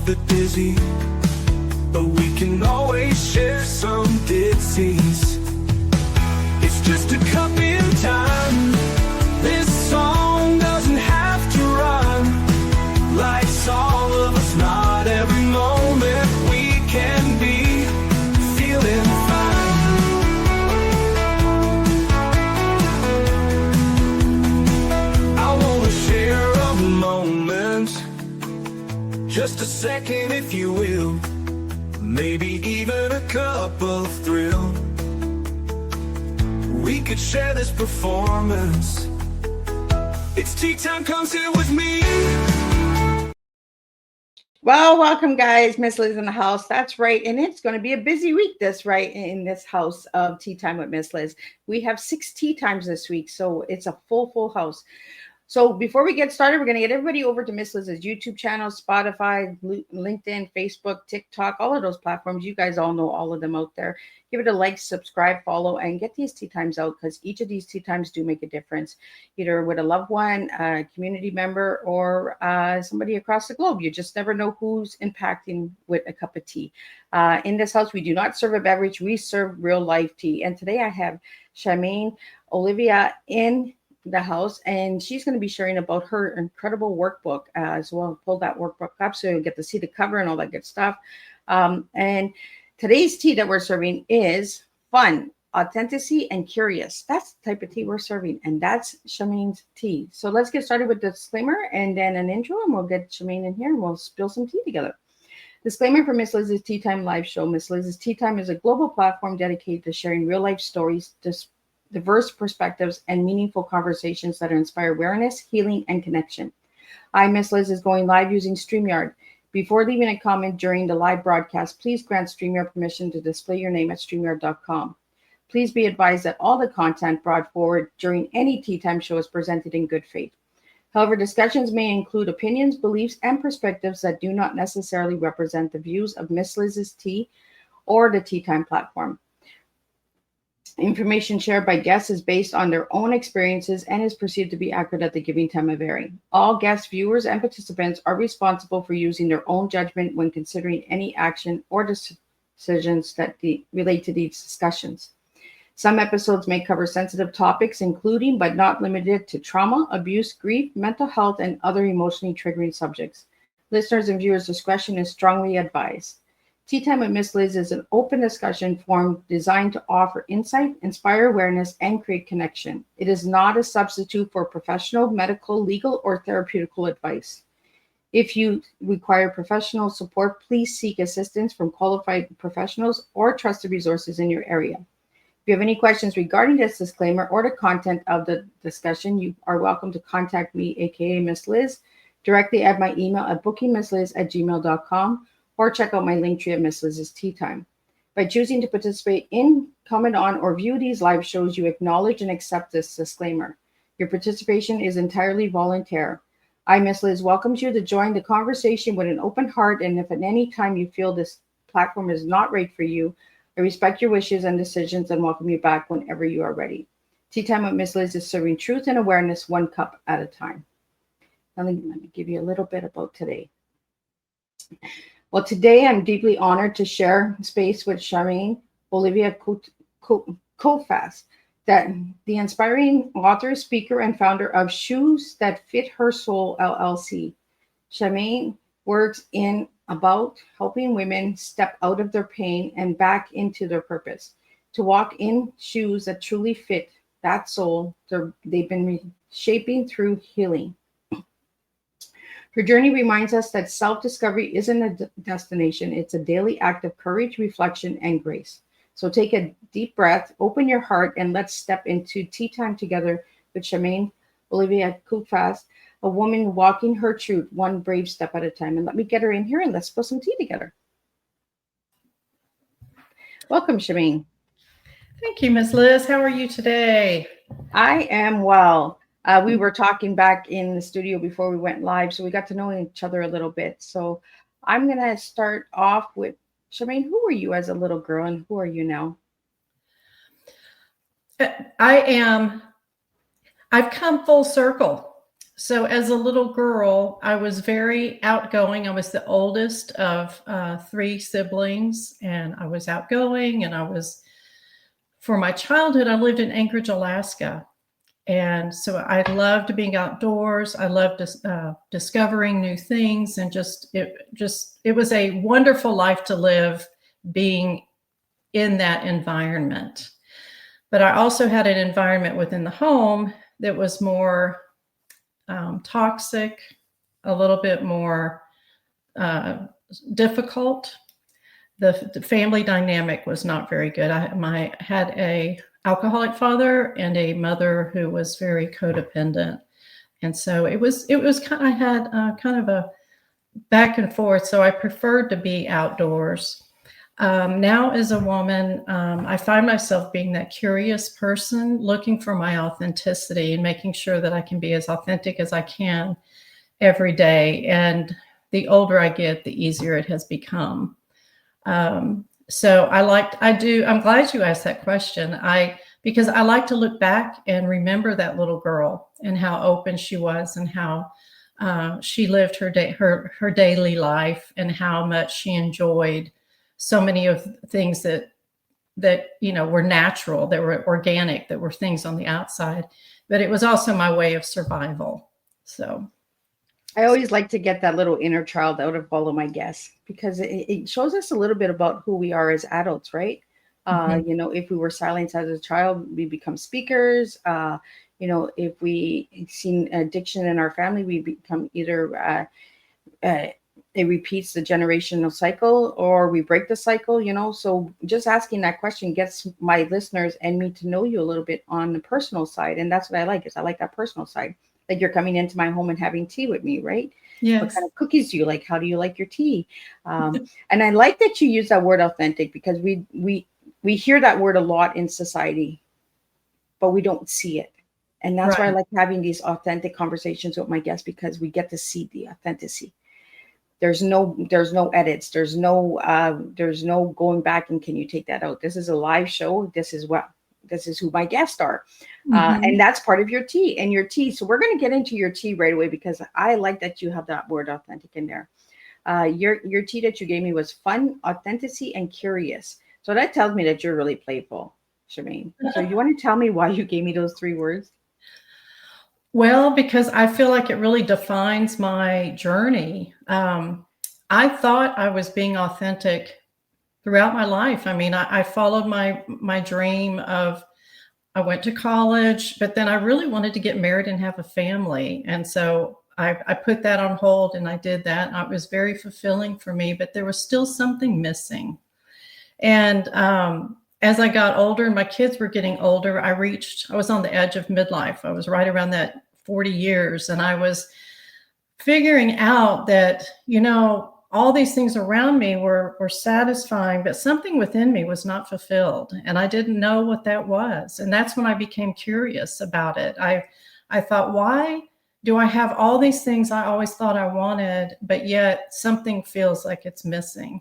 bit busy, but we can always share some ditties. It's just a cup in time. This song doesn't have to run. Life's all of us, not every moment we can be feeling fine. I wanna share a moment, just a second if you will, maybe even a cup of thrill. We could share this performance. It's tea time, come sit with me. Well, welcome guys. Miss Liz in the house. That's right. And it's going to be a busy week. That's right. In this house of Tea Time with Miss Liz. We have 6 tea times this week. So it's a full house. So before we get started, we're going to get everybody over to Miss Liz's YouTube channel, Spotify, LinkedIn, Facebook, TikTok, all of those platforms. You guys all know all of them out there. Give it a like, subscribe, follow, and get these tea times out, because each of these tea times do make a difference, either with a loved one, a community member, or somebody across the globe. You just never know who's impacting with a cup of tea. In this house, we do not serve a beverage. We serve real life tea. And today I have Shamayne Olivia in the house, and she's going to be sharing about her incredible workbook as well. Pull that workbook up so you'll get to see the cover and all that good stuff. And today's tea that we're serving is fun, authenticity, and curious. That's the type of tea we're serving, and that's Shamayne's tea. So let's get started with the disclaimer and then an intro, and we'll get Shamayne in here and we'll spill some tea together. Disclaimer for Miss Liz's Tea Time live show. Miss Liz's Tea Time is a global platform dedicated to sharing real life stories, diverse perspectives, and meaningful conversations that inspire awareness, healing, and connection. Miss Liz is going live using StreamYard. Before leaving a comment during the live broadcast, please grant StreamYard permission to display your name at StreamYard.com. Please be advised that all the content brought forward during any Tea Time show is presented in good faith. However, discussions may include opinions, beliefs, and perspectives that do not necessarily represent the views of Miss Liz's Tea or the Tea Time platform. Information shared by guests is based on their own experiences and is perceived to be accurate at the given time of airing. All guests, viewers, and participants are responsible for using their own judgment when considering any action or decisions that relate to these discussions. Some episodes may cover sensitive topics, including but not limited to trauma, abuse, grief, mental health, and other emotionally triggering subjects. Listeners' and viewers' discretion is strongly advised. Tea Time with Miss Liz is an open discussion forum designed to offer insight, inspire awareness, and create connection. It is not a substitute for professional, medical, legal, or therapeutical advice. If you require professional support, please seek assistance from qualified professionals or trusted resources in your area. If you have any questions regarding this disclaimer or the content of the discussion, you are welcome to contact me, aka Miss Liz, directly at my email at bookingmissliz@gmail.com. or check out my link tree at Miss Liz's Tea Time. By choosing to participate in, comment on, or view these live shows, you acknowledge and accept this disclaimer. Your participation is entirely voluntary. Miss Liz welcomes you to join the conversation with an open heart, and if at any time you feel this platform is not right for you, I respect your wishes and decisions and welcome you back whenever you are ready. Tea Time with Miss Liz is serving truth and awareness one cup at a time. Let me give you a little bit about today. Well, today I'm deeply honored to share space with Shamayne Olivia Kotfas, that the inspiring author, speaker, and founder of Shoes That Fit Her Soul, LLC. Shamayne works in about helping women step out of their pain and back into their purpose, to walk in shoes that truly fit that soul they've been reshaping through healing. Her journey reminds us that self-discovery isn't a destination. It's a daily act of courage, reflection, and grace. So take a deep breath, open your heart, and let's step into tea time together with Shamayne Olivia Kotfas, a woman walking her truth, one brave step at a time. And let me get her in here and let's spill some tea together. Welcome, Shamayne. Thank you, Miss Liz. How are you today? I am well. We were talking back in the studio before we went live, so we got to know each other a little bit. So I'm going to start off with, Shamayne, who were you as a little girl and who are you now? I've come full circle. So as a little girl, I was very outgoing. I was the oldest of three siblings, and I was outgoing. And for my childhood, I lived in Anchorage, Alaska. And so I loved being outdoors. I loved discovering new things, and it was a wonderful life to live being in that environment. But I also had an environment within the home that was more toxic, a little bit more difficult. The family dynamic was not very good. I had a alcoholic father and a mother who was very codependent, and so it was kind. I had kind of a back and forth. So I preferred to be outdoors. Now, as a woman, I find myself being that curious person, looking for my authenticity and making sure that I can be as authentic as I can every day. And the older I get, the easier it has become. So I'm glad you asked that question. Because I like to look back and remember that little girl and how open she was, and how she lived her daily life, and how much she enjoyed so many of things that were natural, that were organic, that were things on the outside, but it was also my way of survival. So I always like to get that little inner child out of all of my guests, because it shows us a little bit about who we are as adults, right? If we were silenced as a child, we become speakers. If we seen addiction in our family, we become either it repeats the generational cycle, or we break the cycle. So just asking that question gets my listeners and me to know you a little bit on the personal side, and that's what I like. Is I like that personal side. Like, you're coming into my home and having tea with me, right? yes. What kind of cookies do you like? How do you like your tea? And I like that you use that word authentic, because we hear that word a lot in society, but we don't see it. And that's why I like having these authentic conversations with my guests, because we get to see the authenticity. There's no edits. There's no going back and can you take that out? This is a live show. This is who my guests are. And that's part of your tea and your tea. So we're going to get into your tea right away, because I like that you have that word authentic in there. Your tea that you gave me was fun, authenticity, and curious. So that tells me that you're really playful, Shamayne. So you want to tell me why you gave me those three words? Well, because I feel like it really defines my journey. I thought I was being authentic throughout my life. I mean, I followed my dream of, I went to college, but then I really wanted to get married and have a family. And so I put that on hold, and I did that. And it was very fulfilling for me, but there was still something missing. And as I got older and my kids were getting older, I was on the edge of midlife. I was right around that 40 years. And I was figuring out that, all these things around me were satisfying, but something within me was not fulfilled. And I didn't know what that was. And that's when I became curious about it. I thought, why do I have all these things I always thought I wanted, but yet something feels like it's missing?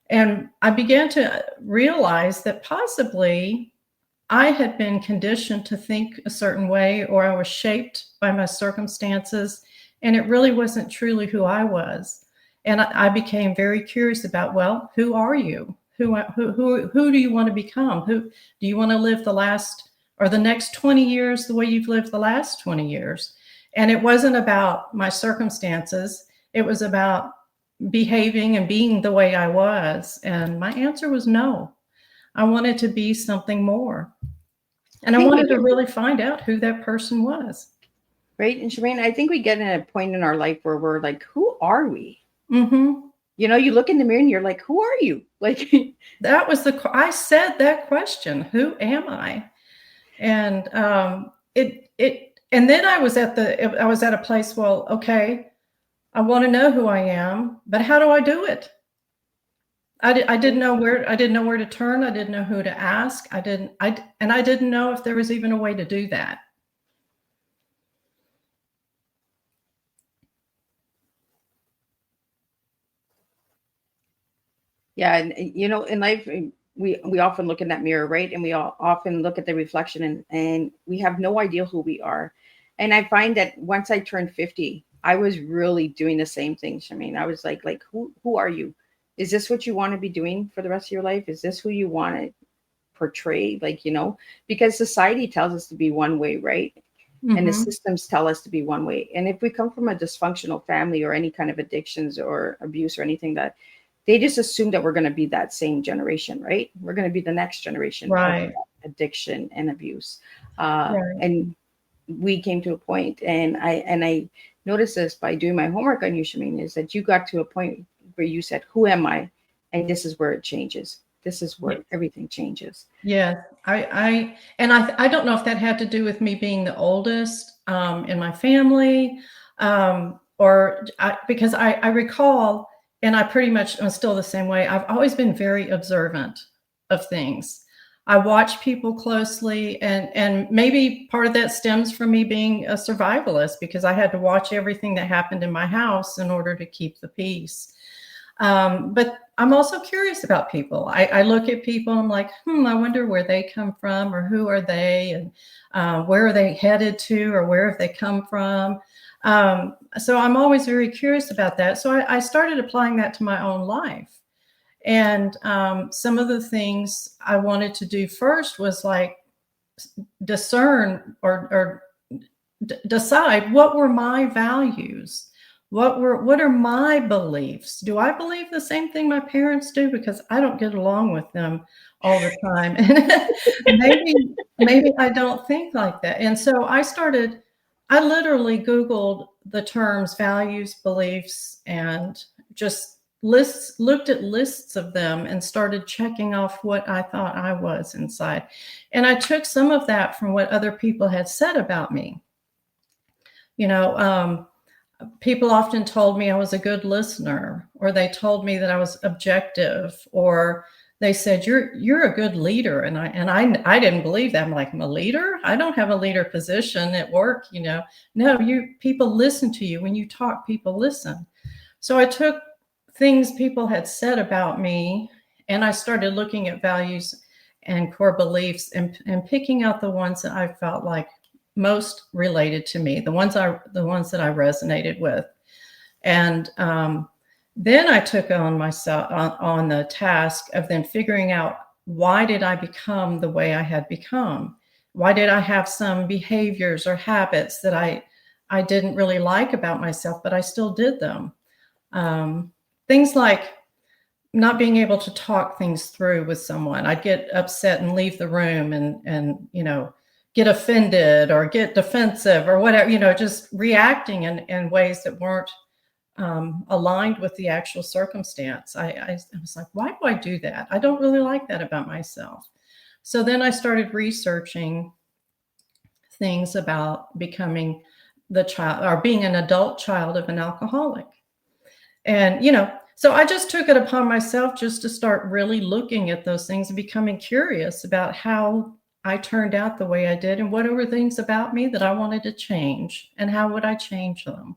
And I began to realize that possibly I had been conditioned to think a certain way, or I was shaped by my circumstances, and it really wasn't truly who I was. And I became very curious about, well, who are you? Who do you want to become? Who do you want to live the next 20 years the way you've lived the last 20 years? And it wasn't about my circumstances. It was about behaving and being the way I was. And my answer was no. I wanted to be something more. And I wanted to really find out who that person was. Right. And Shamayne, I think we get in a point in our life where we're like, who are we? Mm-hmm. You look in the mirror and you're like, who are you? Like, that was I said that question, who am I? And and then I was at a place, well, okay, I want to know who I am, but how do I do it? I didn't know where to turn. I didn't know who to ask. I didn't know if there was even a way to do that. Yeah, and in life, we often look in that mirror, right? And we all often look at the reflection, and we have no idea who we are. And I find that once I turned 50, I was really doing the same thing, Shamayne. I was like, who are you? Is this what you want to be doing for the rest of your life? Is this who you want to portray? Like, because society tells us to be one way, right? And the systems tell us to be one way. And if we come from a dysfunctional family or any kind of addictions or abuse or anything, that they just assume that we're going to be that same generation, right? We're going to be the next generation Right. of addiction and abuse. Right. And we came to a point, and I noticed this by doing my homework on you, Shamayne, is that you got to a point where you said, who am I? And this is where it changes. This is where everything changes. Yeah, I don't know if that had to do with me being the oldest in my family, because I recall, and I pretty much am still the same way. I've always been very observant of things. I watch people closely, and maybe part of that stems from me being a survivalist, because I had to watch everything that happened in my house in order to keep the peace. But I'm also curious about people. I look at people and I'm like, I wonder where they come from, or who are they, and where are they headed to, or where have they come from? So I'm always very curious about that. So I started applying that to my own life. And some of the things I wanted to do first was like discern or decide what were my values. What are my beliefs? Do I believe the same thing my parents do? Because I don't get along with them all the time. And maybe I don't think like that. And so I literally Googled the terms values, beliefs, and just looked at lists of them and started checking off what I thought I was inside. And I took some of that from what other people had said about me. People often told me I was a good listener, or they told me that I was objective, or they said, you're a good leader. And I didn't believe that. I'm like, I'm a leader? I don't have a leader position at work. No, people listen to you. When you talk, people listen. So I took things people had said about me, and I started looking at values and core beliefs and picking out the ones that I felt like most related to me, the ones that I resonated with. And then I took on myself on the task of then figuring out, why did I become the way I had become? Why did I have some behaviors or habits that I didn't really like about myself, but I still did them? Things like not being able to talk things through with someone. I'd get upset and leave the room and get offended or get defensive or whatever, just reacting in ways that weren't aligned with the actual circumstance. I was like, why do I do that? I don't really like that about myself. So then I started researching things about becoming the child, or being an adult child of an alcoholic. And, so I just took it upon myself just to start really looking at those things and becoming curious about how I turned out the way I did, and what were things about me that I wanted to change, and how would I change them?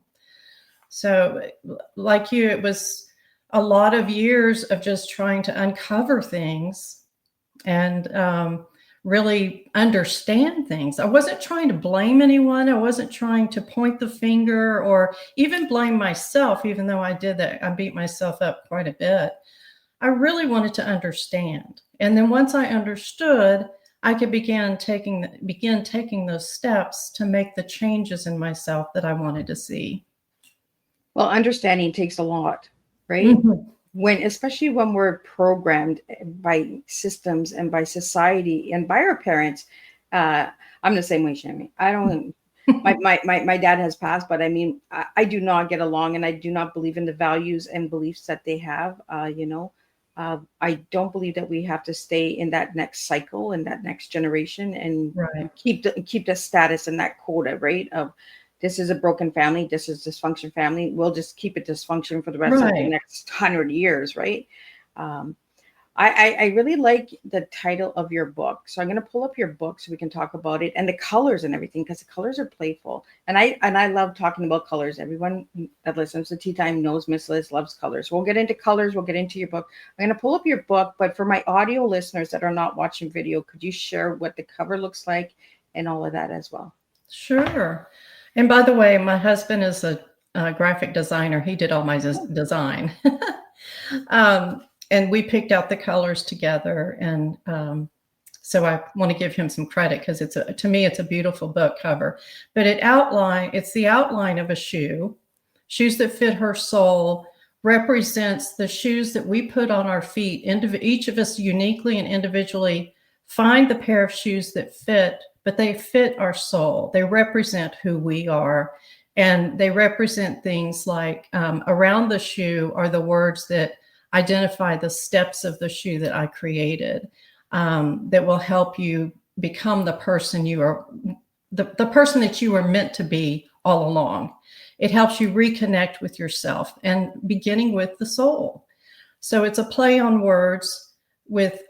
So like you, it was a lot of years of just trying to uncover things and really understand things. I wasn't trying to blame anyone. I wasn't trying to point the finger or even blame myself, even though I did that. I beat myself up quite a bit. I really wanted to understand. And then once I understood, I could begin taking those steps to make the changes in myself that I wanted to see. Well, understanding takes a lot, right? Especially when we're programmed by systems and by society and by our parents. I'm the same way, Shamayne. I don't. My dad has passed, but I do not get along, and I do not believe in the values and beliefs that they have. I don't believe that we have to stay in that next cycle and that next generation and keep the status and that quota, right? Of this is a broken family, this is dysfunction family. We'll just keep it dysfunction for the rest of the next 100 years, right? I really like the title of your book. So I'm going to pull up your book so we can talk about it and the colors and everything, because the colors are playful. And I love talking about colors. Everyone that listens to Tea Time knows Miss Liz loves colors. We'll get into colors. We'll get into your book. I'm going to pull up your book. But for my audio listeners that are not watching video, could you share what the cover looks like and all of that as well? Sure. And by the way, my husband is a graphic designer. He did all my design. And we picked out the colors together. And so I want to give him some credit because to me, it's a beautiful book cover. But it's the outline of a shoe. Shoes that fit her soul represents the shoes that we put on our feet. Each of us uniquely and individually find the pair of shoes that fit, but they fit our soul. They represent who we are. And they represent things like around the shoe are the words that identify the steps of the shoe that I created, that will help you become the person you are, the person that you were meant to be all along. It helps you reconnect with yourself and beginning with the soul. So it's a play on words with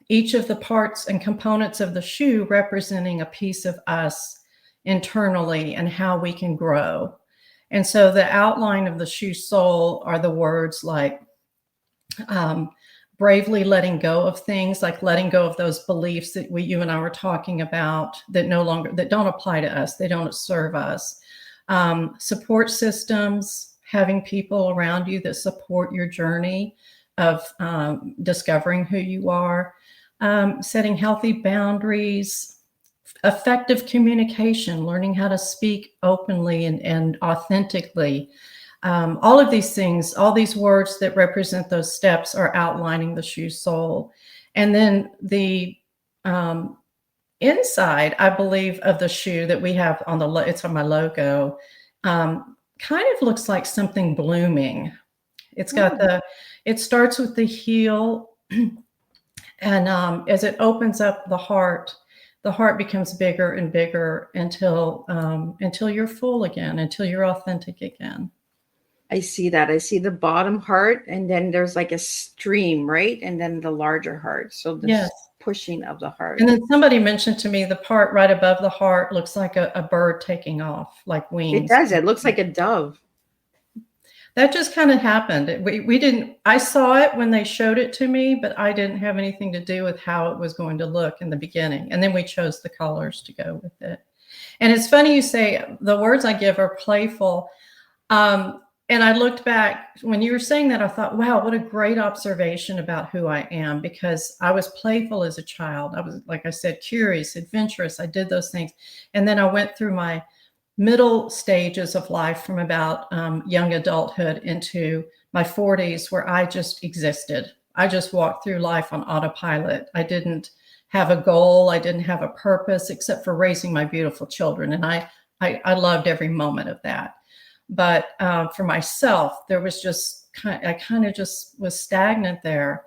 each of the parts and components of the shoe representing a piece of us internally and how we can grow. And so the outline of the shoe sole are the words like bravely letting go of things, like letting go of those beliefs that you and I were talking about that don't apply to us. They don't serve us. Support systems, having people around you that support your journey of discovering who you are, setting healthy boundaries, effective communication, learning how to speak openly and authentically. All of these things, all these words that represent those steps are outlining the shoe sole. And then the inside, I believe, of the shoe that we have it's on my logo, kind of looks like something blooming. It's got it starts with the heel, and as it opens up the heart becomes bigger and bigger until you're full again, until you're authentic again. I see that. I see the bottom heart, and then there's like a stream, right? And then the larger heart. So the pushing of the heart. And then somebody mentioned to me the part right above the heart looks like a bird taking off, like wings. It does. It looks like a dove. That just kind of happened. We didn't, I saw it when they showed it to me, but I didn't have anything to do with how it was going to look in the beginning. And then we chose the colors to go with it. And it's funny you say the words I give are playful. And I looked back when you were saying that, I thought, wow, what a great observation about who I am, because I was playful as a child. I was, like I said, curious, adventurous. I did those things. And then I went through my middle stages of life from about young adulthood into my 40s, where I just existed. I just walked through life on autopilot. I didn't have a goal. I didn't have a purpose except for raising my beautiful children. And I loved every moment of that. But for myself, there was just I kind of just was stagnant there.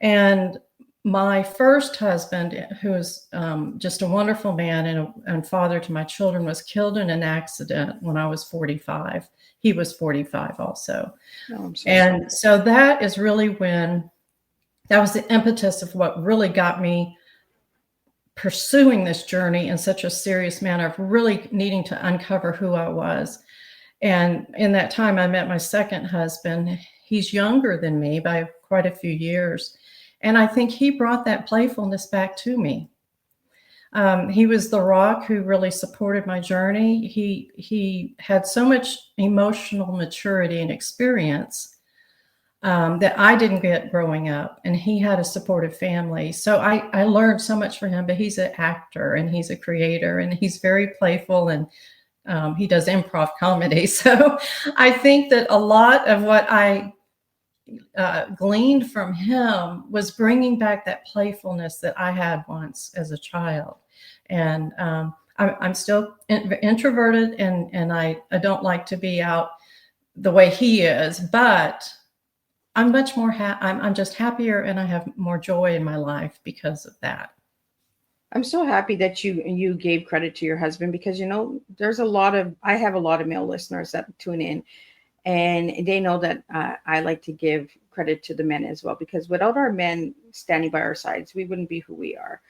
And my first husband, who was just a wonderful man and father to my children, was killed in an accident when I was 45. He was 45 also. Oh, and so that is really that was the impetus of what really got me pursuing this journey in such a serious manner of really needing to uncover who I was. And in that time, I met my second husband. He's younger than me by quite a few years. And I think he brought that playfulness back to me. He was the rock who really supported my journey. He had so much emotional maturity and experience that I didn't get growing up. And he had a supportive family. So I learned so much from him, but he's an actor and he's a creator and he's very playful, and he does improv comedy. So I think that a lot of what I gleaned from him was bringing back that playfulness that I had once as a child. And I'm still introverted and I don't like to be out the way he is, but I'm much more, I'm just happier and I have more joy in my life because of that. I'm so happy that you gave credit to your husband, because, you know, I have a lot of male listeners that tune in, and they know that I like to give credit to the men as well, because without our men standing by our sides, we wouldn't be who we are.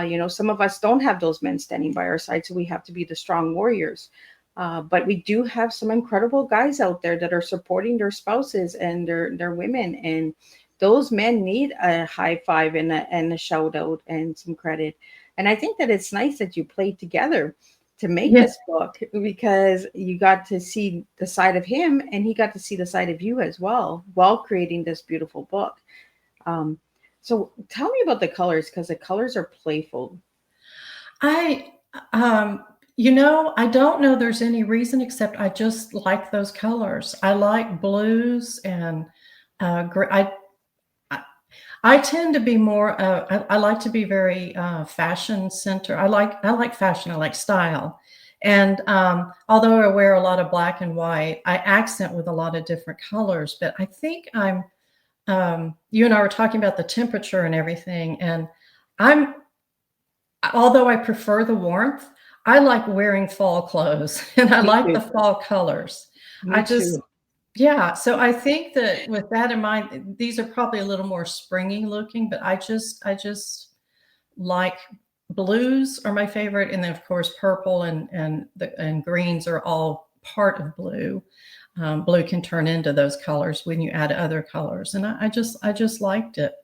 You know, some of us don't have those men standing by our sides, so we have to be the strong warriors. But we do have some incredible guys out there that are supporting their spouses and their women, and those men need a high five and a shout out and some credit. And I think that it's nice that you played together. to make Yeah. this book, because you got to see the side of him and he got to see the side of you as well while creating this beautiful book. Um, so tell me about the colors, because the colors are playful. I, you know, I don't know there's any reason except I just like those colors. I like blues and I tend to be more. I like to be very fashion center. I like fashion. I like style, and although I wear a lot of black and white, I accent with a lot of different colors. But I think I'm. You and I were talking about the temperature and everything, and I'm. Although I prefer the warmth, I like wearing fall clothes, and I Me like too. the fall colors. I Me just too. yeah, so I think that with that in mind, these are probably a little more springy looking, but I just like blues are my favorite, and then of course purple and greens are all part of blue. Blue can turn into those colors when you add other colors, and I just liked it.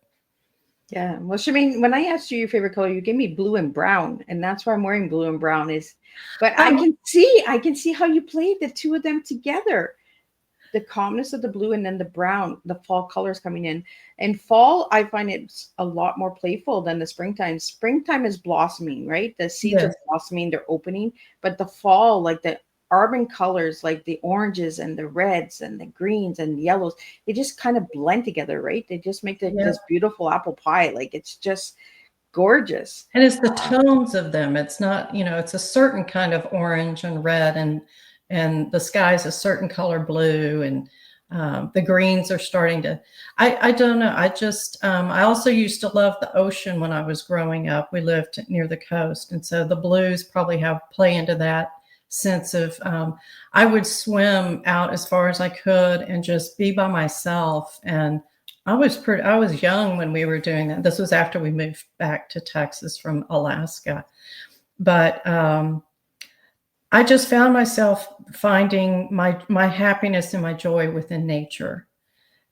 Yeah. Well, Shamayne, when I asked you your favorite color, you gave me blue and brown, and that's why I'm wearing blue and brown is, but Um, I can see how you played the two of them together. The calmness of the blue and then the brown, the fall colors coming in. And fall, I find it's a lot more playful than the springtime. Springtime is blossoming, right? The seeds are yes, blossoming, they're opening. But the fall, like the urban colors, like the oranges and the reds and the greens and yellows, they just kind of blend together, right? They just make yeah. this beautiful apple pie. Like it's just gorgeous. And it's the tones of them. It's not, you know, it's a certain kind of orange and red, and the sky's a certain color blue, and the greens are starting to. I don't know. I just I also used to love the ocean when I was growing up. We lived near the coast, and so the blues probably have play into that sense of. I would swim out as far as I could and just be by myself, and I was young when we were doing that. This was after we moved back to Texas from Alaska. But I just found myself finding my happiness and my joy within nature.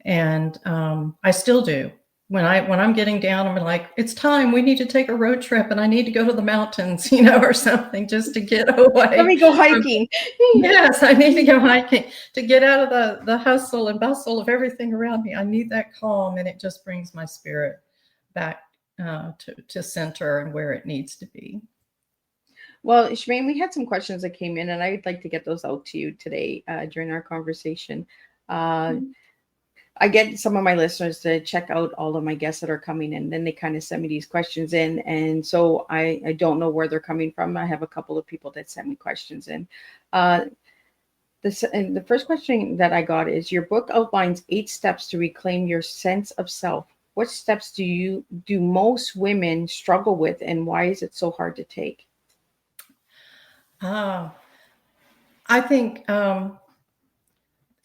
And I still do. When I'm getting down, I'm like, it's time. We need to take a road trip, and I need to go to the mountains, you know, or something, just to get Let away. me go hiking. Yes, I need to go hiking to get out of the hustle and bustle of everything around me. I need that calm, and it just brings my spirit back to center and where it needs to be. Well, Shemaine, we had some questions that came in, and I'd like to get those out to you today during our conversation. Uh, I get some of my listeners to check out all of my guests that are coming in. Then they kind of send me these questions in. And so I don't know where they're coming from. I have a couple of people that sent me questions in. And the first question that I got is, your book outlines 8 steps to reclaim your sense of self. What steps do most women struggle with, and why is it so hard to take? I think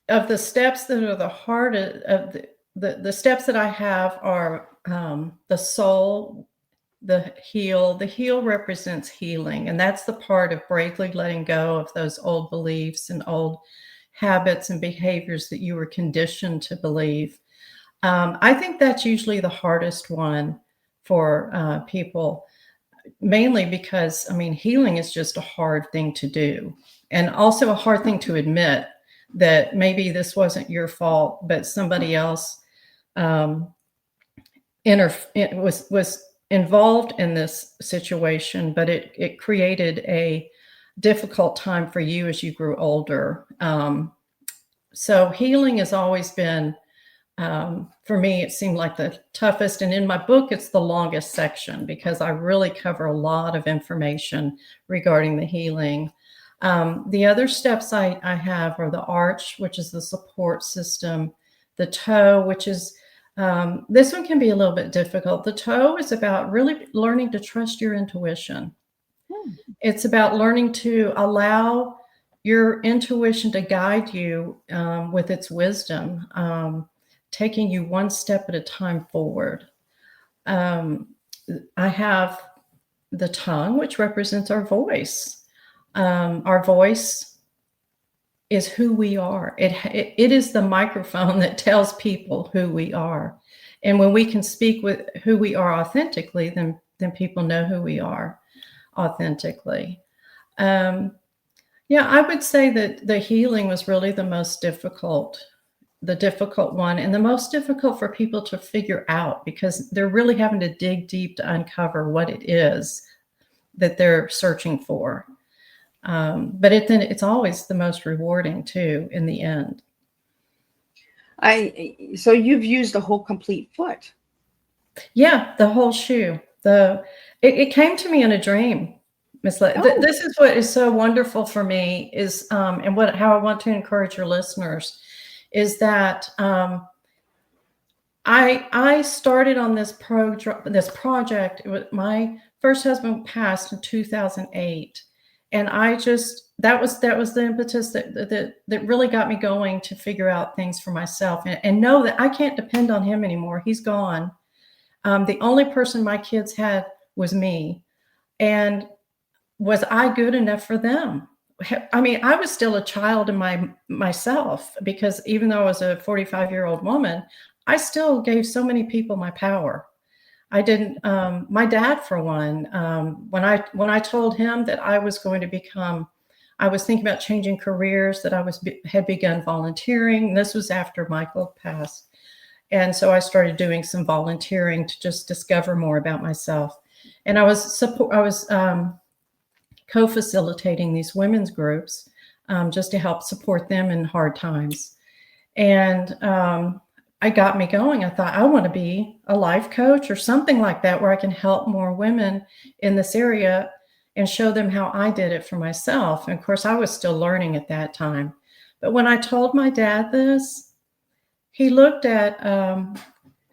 of the steps that are the hardest, of the steps that I have are the soul, the heal. The heal represents healing, and that's the part of bravely letting go of those old beliefs and old habits and behaviors that you were conditioned to believe. I think that's usually the hardest one for people, mainly because, I mean, healing is just a hard thing to do, and also a hard thing to admit that maybe this wasn't your fault, but somebody else was involved in this situation, but it created a difficult time for you as you grew older. So healing has always been, for me, it seemed like the toughest. And in my book, it's the longest section because I really cover a lot of information regarding the healing. The other steps I have are the arch, which is the support system, the toe, which is, this one can be a little bit difficult. The toe is about really learning to trust your intuition. It's about learning to allow your intuition to guide you with its wisdom, taking you one step at a time forward. I have the tongue, which represents our voice. Our voice is who we are. It is the microphone that tells people who we are. And when we can speak with who we are authentically, then people know who we are authentically. Yeah, I would say that the healing was really the difficult one, and the most difficult for people to figure out, because they're really having to dig deep to uncover what it is that they're searching for. But then it's always the most rewarding too in the end. So you've used the whole complete foot. Yeah, the whole shoe. It came to me in a dream, Miss Liz. Oh. This is what is so wonderful for me is, and how I want to encourage your listeners is that I started on this project. My first husband passed in 2008, and that was the impetus that really got me going to figure out things for myself and know that I can't depend on him anymore. He's gone. The only person my kids had was me. And was I good enough for them? I mean, I was still a child in myself, because even though I was a 45-year-old woman, I still gave so many people my power. I didn't, my dad, for one, when I told him that I was going to I was thinking about changing careers, that had begun volunteering. This was after Michael passed. And so I started doing some volunteering to just discover more about myself. And I was co-facilitating these women's groups just to help support them in hard times. And I got me going. I thought, I want to be a life coach or something like that, where I can help more women in this area and show them how I did it for myself. And of course, I was still learning at that time. But when I told my dad this, he looked at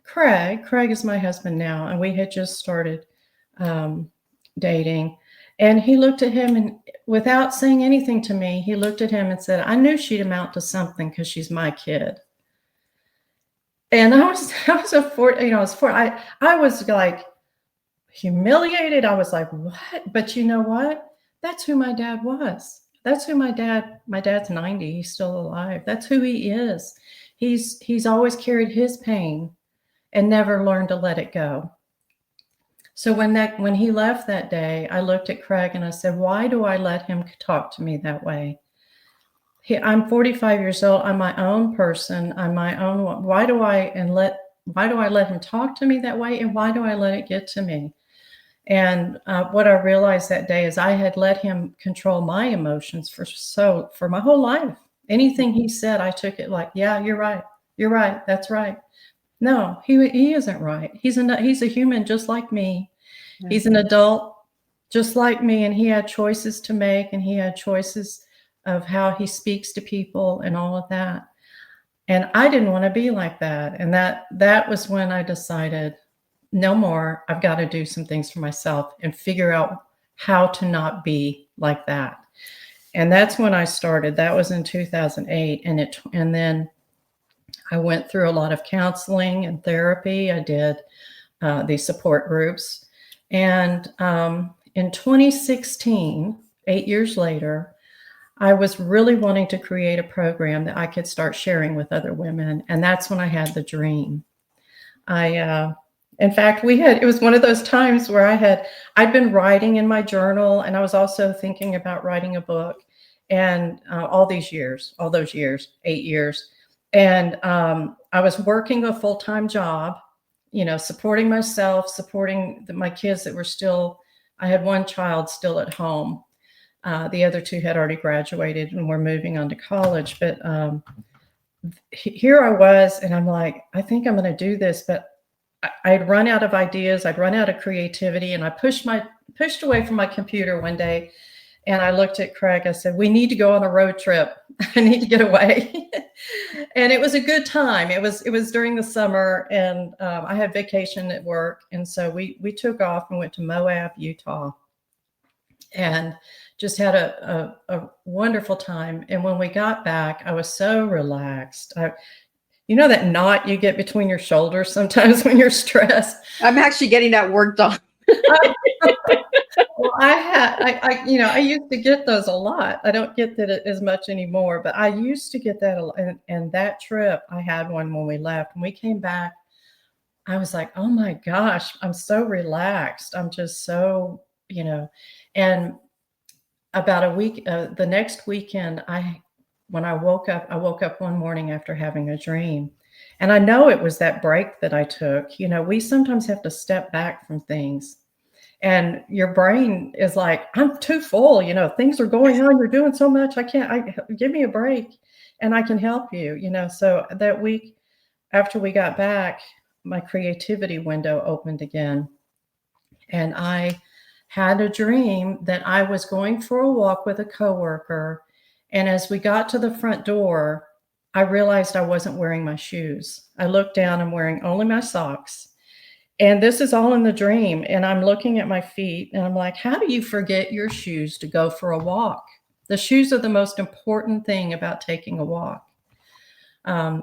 Craig. Craig is my husband now, and we had just started dating. And he looked at him, and without saying anything to me, he looked at him and said, I knew she'd amount to something because she's my kid. And I was like humiliated. I was like, what? But you know what? That's who my dad was. That's who my dad's 90. He's still alive. That's who he is. He's always carried his pain and never learned to let it go. So when he left that day, I looked at Craig and I said, why do I let him talk to me that way? I'm 45 years old. I'm my own person. I'm my own. Why do I let him talk to me that way? And why do I let it get to me? And what I realized that day is I had let him control my emotions for my whole life. Anything he said, I took it like, yeah, you're right. You're right. That's right. No, he isn't right. He's a human just like me. Mm-hmm. He's an adult just like me, and he had choices to make, and he had choices of how he speaks to people and all of that. And I didn't want to be like that. And that was when I decided, no more. I've got to do some things for myself and figure out how to not be like that. And that's when I started. That was in 2008. And then I went through a lot of counseling and therapy. I did these support groups. And in 2016, 8 years later, I was really wanting to create a program that I could start sharing with other women. And that's when I had the dream. In fact, it was one of those times where I'd been writing in my journal, and I was also thinking about writing a book, and all those years, 8 years. And I was working a full-time job, supporting myself, supporting my kids that were I had one child still at home. The other two had already graduated and were moving on to college. But here I was, and I'm like, I think I'm going to do this, but I'd run out of ideas. I'd run out of creativity. And I pushed away from my computer one day, and I looked at Craig. I said, we need to go on a road trip. I need to get away. And it was a good time. It was during the summer, and I had vacation at work. And so we took off and went to Moab, Utah, and just had a wonderful time. And when we got back, I was so relaxed. You know that knot you get between your shoulders sometimes when you're stressed? I'm actually getting that worked on. Well, I used to get those a lot. I don't get that as much anymore, but I used to get that a lot. And that trip, I had one when we left. When we came back, I was like, oh my gosh, I'm so relaxed. I'm just so, and about a week, the next weekend, when I woke up one morning after having a dream. And I know it was that break that I took. You know, we sometimes have to step back from things. And your brain is like, I'm too full, you know, things are going on, you're doing so much, give me a break and I can help you, you know. So that week after we got back, my creativity window opened again. And I had a dream that I was going for a walk with a coworker. And as we got to the front door, I realized I wasn't wearing my shoes. I looked down, I'm wearing only my socks. And this is all in the dream. And I'm looking at my feet and I'm like, how do you forget your shoes to go for a walk? The shoes are the most important thing about taking a walk.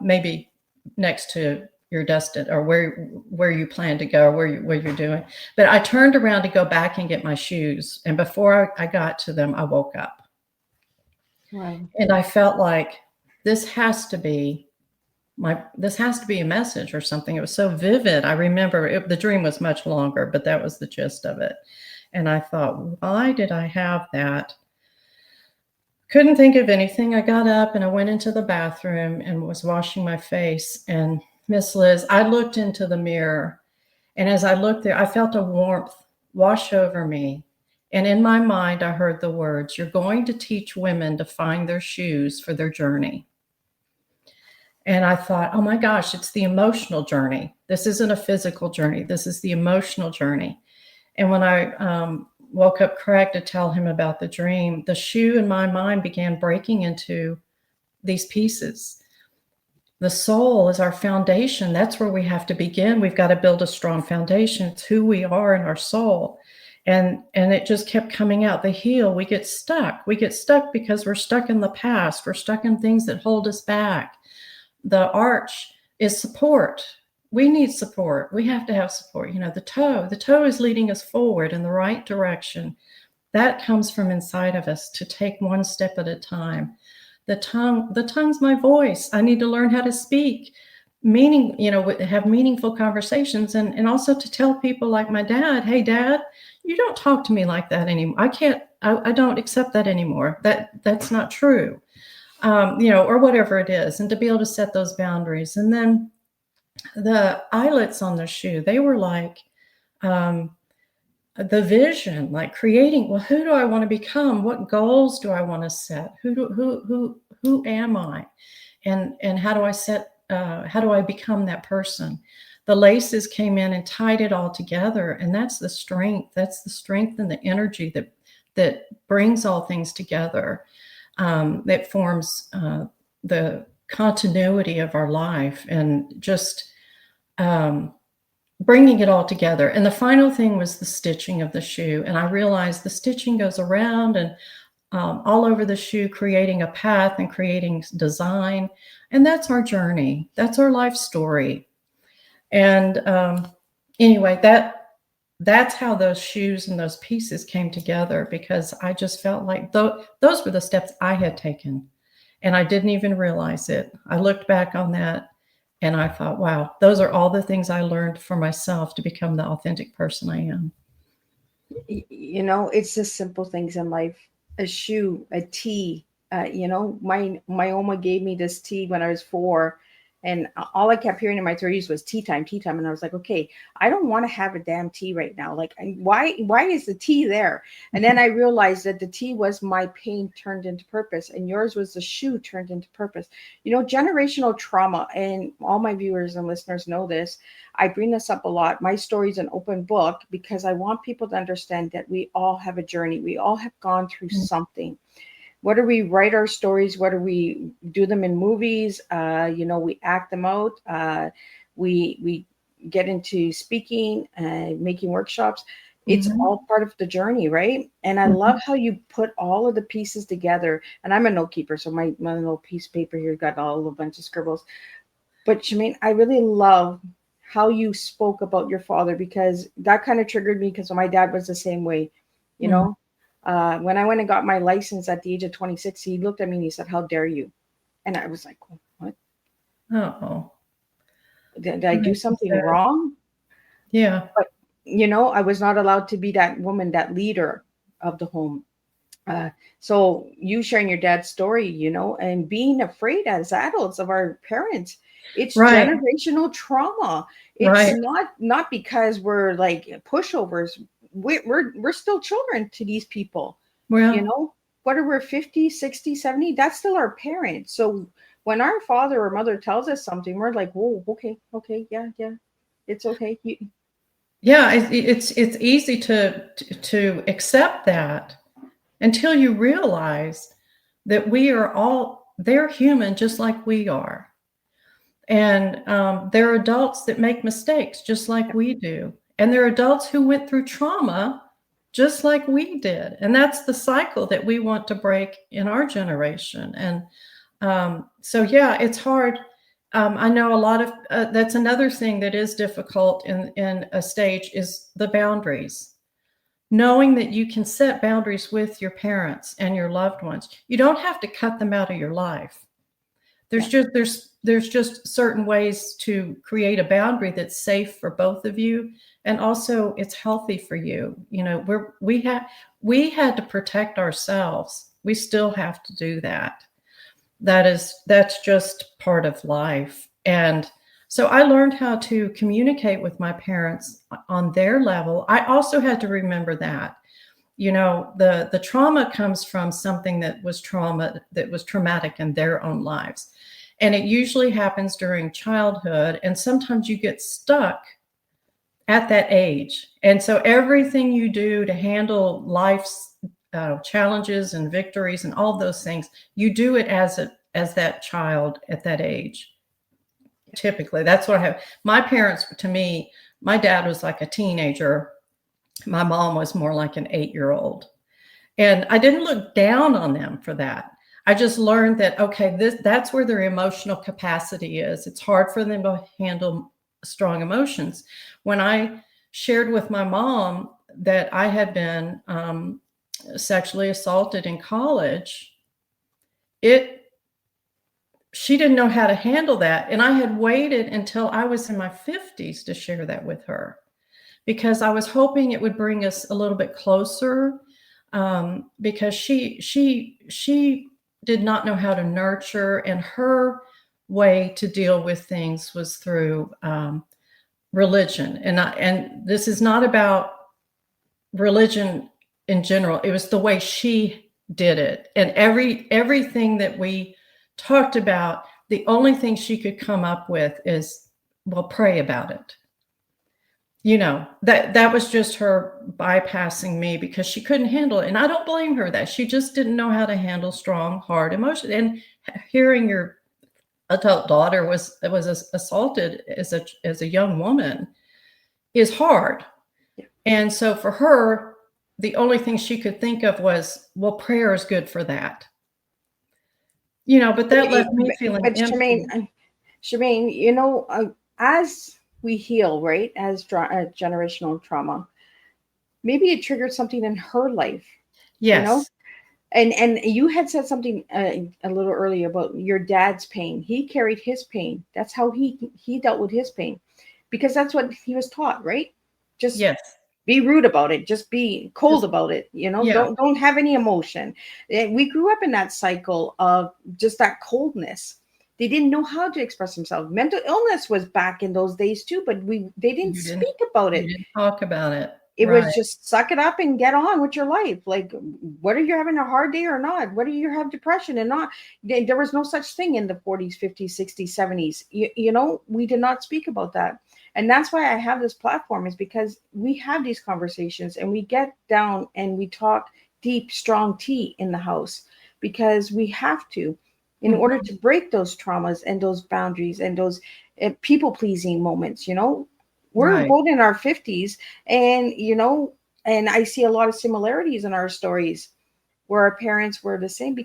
Maybe next to your destined or where you plan to go, or what you're doing. But I turned around to go back and get my shoes. And before I got to them, I woke up. Wow. And I felt like this has to be a message or something. It was so vivid. I remember the dream was much longer, but that was the gist of it. And I thought, why did I have that? Couldn't think of anything. I got up and I went into the bathroom and was washing my face. And Miss Liz, I looked into the mirror. And as I looked there, I felt a warmth wash over me. And in my mind, I heard the words, you're going to teach women to find their shoes for their journey. And I thought, oh my gosh, it's the emotional journey. This isn't a physical journey. This is the emotional journey. And when I woke up Craig to tell him about the dream, the shoe in my mind began breaking into these pieces. The soul is our foundation. That's where we have to begin. We've got to build a strong foundation. It's who we are in our soul. And it just kept coming out. The heel, we get stuck. We get stuck because we're stuck in the past. We're stuck in things that hold us back. The arch is support. We need support. We have to have support. You know, the toe is leading us forward in the right direction. That comes from inside of us to take one step at a time. The tongue's my voice. I need to learn how to speak, have meaningful conversations, and also to tell people like my dad, hey dad, you don't talk to me like that anymore. I don't accept that anymore. That's not true. Or whatever it is, and to be able to set those boundaries. And then the eyelets on the shoe, they were like the vision, like creating, well, who do I want to become? What goals do I want to set? Who am I? And how do I become that person? The laces came in and tied it all together. And that's the strength. That's the strength and the energy that brings all things together. That forms the continuity of our life, and just bringing it all together. And the final thing was the stitching of the shoe. And I realized the stitching goes around and all over the shoe, creating a path and creating design. And that's our journey. That's our life story. And anyway, that's how those shoes and those pieces came together, because I just felt like those were the steps I had taken, and I didn't even realize it. I looked back on that and I thought, wow, those are all the things I learned for myself to become the authentic person I am. You know, it's the simple things in life. A shoe, a tea. My Oma gave me this tea when I was 4. And all I kept hearing in my 30s was tea time. And I was like, okay, I don't want to have a damn tea right now. Like, why is the tea there? And then I realized that the tea was my pain turned into purpose, and yours was the shoe turned into purpose. You know, generational trauma, and all my viewers and listeners know this. I bring this up a lot. My story is an open book because I want people to understand that we all have a journey. We all have gone through something. Whether we write our stories, whether we do them in movies, we act them out, we get into speaking, making workshops. It's all part of the journey, right? And I love how you put all of the pieces together. And I'm a note keeper, so my little piece of paper here got all a bunch of scribbles. But Shamayne, I really love how you spoke about your father, because that kind of triggered me, because my dad was the same way, you know. When I went and got my license at the age of 26, he looked at me and he said, how dare you? And I was like, what? Oh, did I do something wrong? Yeah. But, I was not allowed to be that woman, that leader of the home. So you sharing your dad's story, and being afraid as adults of our parents, it's Right. generational trauma. It's Right. not because we're like pushovers. We're still children to these people. you Well, know Whether we're 50, 60, 70, that's still our parents. So when our father or mother tells us something, we're like, whoa, okay, okay, yeah, yeah, it's okay. yeah, it's easy to accept that until you realize that they're human just like we are. And there are adults that make mistakes just like we do. And there are adults who went through trauma just like we did. And that's the cycle that we want to break in our generation. And so, yeah, it's hard. I know a lot of that's another thing that is difficult in a stage is the boundaries. Knowing that you can set boundaries with your parents and your loved ones. You don't have to cut them out of your life. There's just certain ways to create a boundary that's safe for both of you, and also it's healthy for you. We had to protect ourselves. We still have to do that. That's just part of life. And so I learned how to communicate with my parents on their level. I also had to remember that the trauma comes from something that was traumatic in their own lives. And it usually happens during childhood. And sometimes you get stuck at that age. And so everything you do to handle life's challenges and victories and all those things, you do it as that child at that age. Typically, that's what I have. My parents, to me, my dad was like a teenager. My mom was more like an 8-year-old. And I didn't look down on them for that. I just learned that, okay, that's where their emotional capacity is. It's hard for them to handle strong emotions. When I shared with my mom that I had been sexually assaulted in college, she didn't know how to handle that. And I had waited until I was in my 50s to share that with her, because I was hoping it would bring us a little bit closer, because she did not know how to nurture, and her way to deal with things was through religion. And this is not about religion in general. It was the way she did it. And everything that we talked about, the only thing she could come up with is, well, pray about it. That was just her bypassing me because she couldn't handle it. And I don't blame her that she just didn't know how to handle strong, hard emotions. And hearing your adult daughter was assaulted as a young woman is hard. Yeah. And so for her, the only thing she could think of was, well, prayer is good for that. But that left me feeling empty. Shamayne, as we heal, right, as generational trauma, maybe it triggered something in her life. Yes. And you had said something a little earlier about your dad's pain. He carried his pain. That's how he dealt with his pain, because that's what he was taught, right? Just yes. Be rude about it. Just be cold about it. Yeah. Don't have any emotion. We grew up in that cycle of just that coldness. They didn't know how to express themselves. Mental illness was back in those days too, but they didn't speak about it. You didn't talk about it. It was just suck it up and get on with your life. Like, whether you're having a hard day or not, whether you have depression or not, there was no such thing in the 40s, 50s, 60s, 70s. We did not speak about that. And that's why I have this platform, is because we have these conversations and we get down and we talk deep, strong tea in the house, because we have to, in order to break those traumas and those boundaries and those people-pleasing moments. We're both in our 50s, and and I see a lot of similarities in our stories where our parents were the same,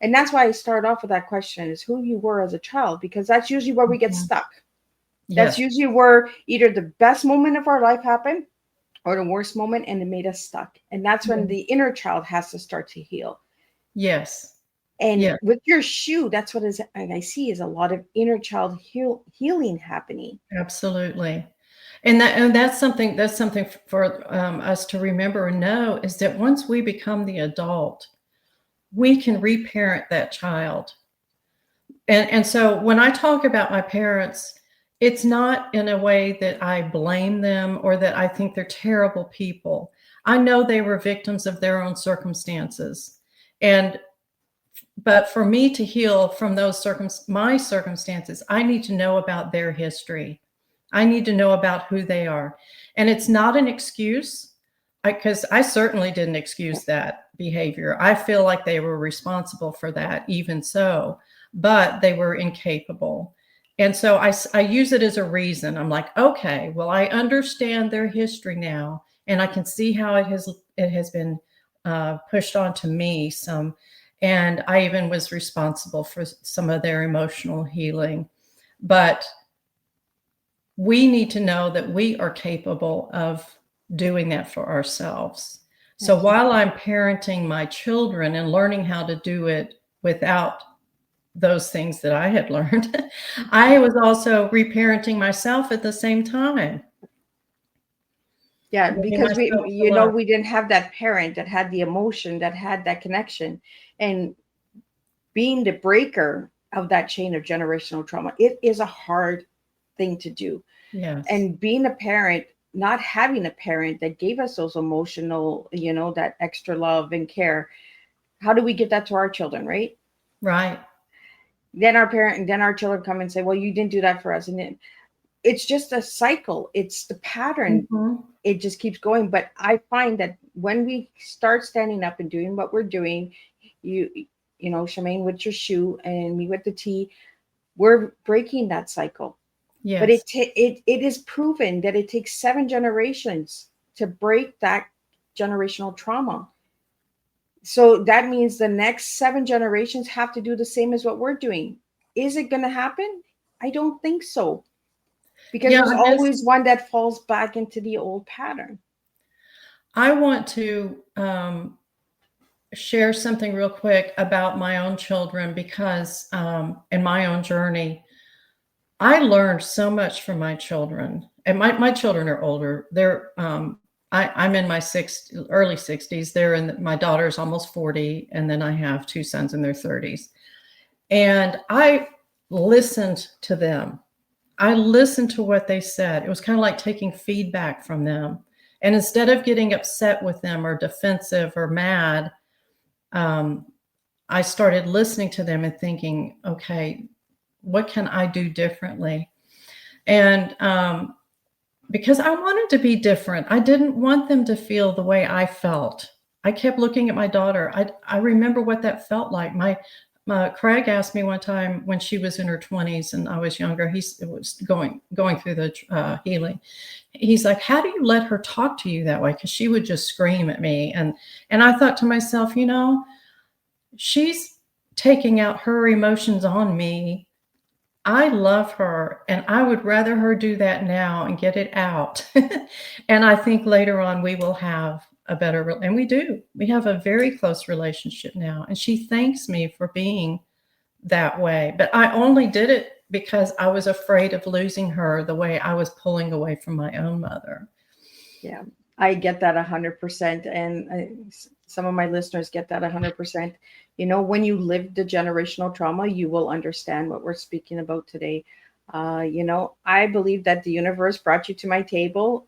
and that's why I start off with that question, is who you were as a child, because that's usually where we get stuck. That's usually where either the best moment of our life happened or the worst moment, and it made us stuck. And that's when the inner child has to start to heal. Yes. And with your shoe, that's what I see is a lot of inner child healing happening. Absolutely. And that's something for us to remember and know, is that once we become the adult, we can reparent that child. And so when I talk about my parents, it's not in a way that I blame them or that I think they're terrible people. I know they were victims of their own circumstances. But for me to heal from my circumstances, I need to know about their history. I need to know about who they are. And it's not an excuse, because I certainly didn't excuse that behavior. I feel like they were responsible for that, even so, but they were incapable. And so I use it as a reason. I'm like, okay, well, I understand their history now, and I can see how it has been pushed onto me some. And I even was responsible for some of their emotional healing. But we need to know that we are capable of doing that for ourselves. So while I'm parenting my children and learning how to do it without those things that I had learned, I was also reparenting myself at the same time. Yeah, because we didn't have that parent that had the emotion, that had that connection. And being the breaker of that chain of generational trauma, it is a hard thing to do. Yes. And being a parent, not having a parent that gave us those emotional, that extra love and care, how do we give that to our children, right? Right. Then our children come and say, well, you didn't do that for us. And then it's just a cycle. It's the pattern. Mm-hmm. It just keeps going. But I find that when we start standing up and doing what we're doing, you know, Shamayne with your shoe and me with the tea, we're breaking that cycle. Yes. But it is proven that it takes 7 generations to break that generational trauma. So that means the next 7 generations have to do the same as what we're doing. Is it going to happen? I don't think so. Because there's always one that falls back into the old pattern. I want to share something real quick about my own children, because in my own journey, I learned so much from my children. And my children are older. They're I'm in my early 60s. My daughter's almost 40, and then I have 2 sons in their 30s. And I listened to them. I listened to what they said. It was kind of like taking feedback from them. And instead of getting upset with them or defensive or mad, I started listening to them and thinking, okay, what can I do differently? And because I wanted to be different, I didn't want them to feel the way I felt. I kept looking at my daughter. I remember what that felt like. Craig asked me one time when she was in her 20s and I was younger, he was going through the healing. He's like, how do you let her talk to you that way? Because she would just scream at me. And I thought to myself, she's taking out her emotions on me. I love her, and I would rather her do that now and get it out. And I think later on we will have a better, and we have a very close relationship now. And she thanks me for being that way. But I only did it because I was afraid of losing her the way I was pulling away from my own mother. Yeah, I get that 100%. And some of my listeners get that 100%. When you live the generational trauma, you will understand what we're speaking about today. I believe that the universe brought you to my table.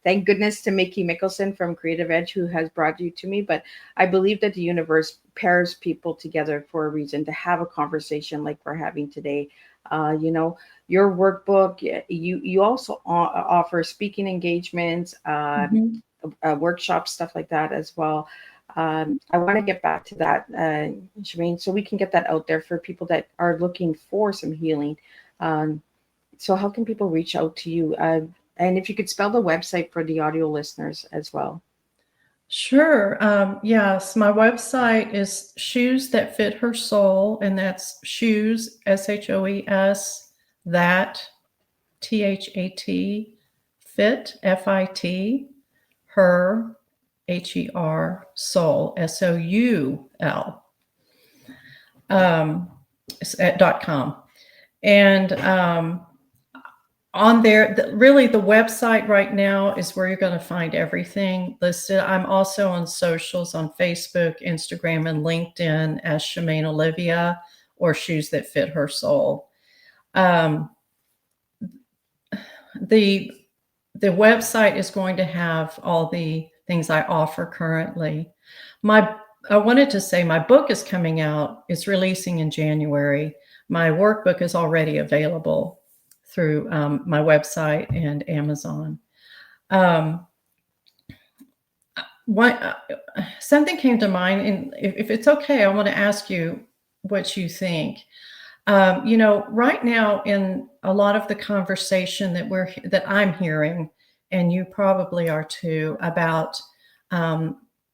Thank goodness to Mickey Mickelson from Creative Edge, who has brought you to me. But I believe that the universe pairs people together for a reason, to have a conversation like we're having today. Your workbook, you also offer speaking engagements, workshops, stuff like that as well. I want to get back to that, Shamayne, so we can get that out there for people that are looking for some healing. So how can people reach out to you? And if you could spell the website for the audio listeners as well. Sure. Yes, my website is Shoes That Fit Her Soul, and that's shoes, SHOES, that, THAT, fit, FIT, her, HER, soul, SOUL, .com. And on there, really the website right now is where you're going to find everything listed. I'm also on socials on Facebook, Instagram, and LinkedIn as Shamayne Olivia, or Shoes That Fit Her Soul. The website is going to have all the things I offer currently. I wanted to say my book is coming out. It's releasing in January. My workbook is already available through my website and Amazon. Something came to mind, and if it's okay, I want to ask you what you think. Right now in a lot of the conversation that I'm hearing, and you probably are too, about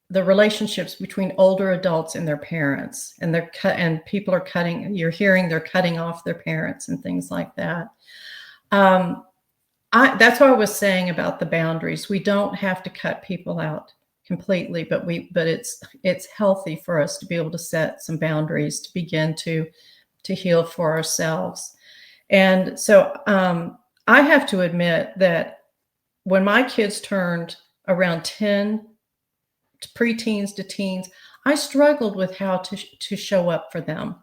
the relationships between older adults and their parents, and people are you're hearing they're cutting off their parents and things like that. That's what I was saying about the boundaries. We don't have to cut people out completely, but it's healthy for us to be able to set some boundaries to begin to heal for ourselves. And so I have to admit that when my kids turned around 10, preteens to teens, I struggled with how to show up for them.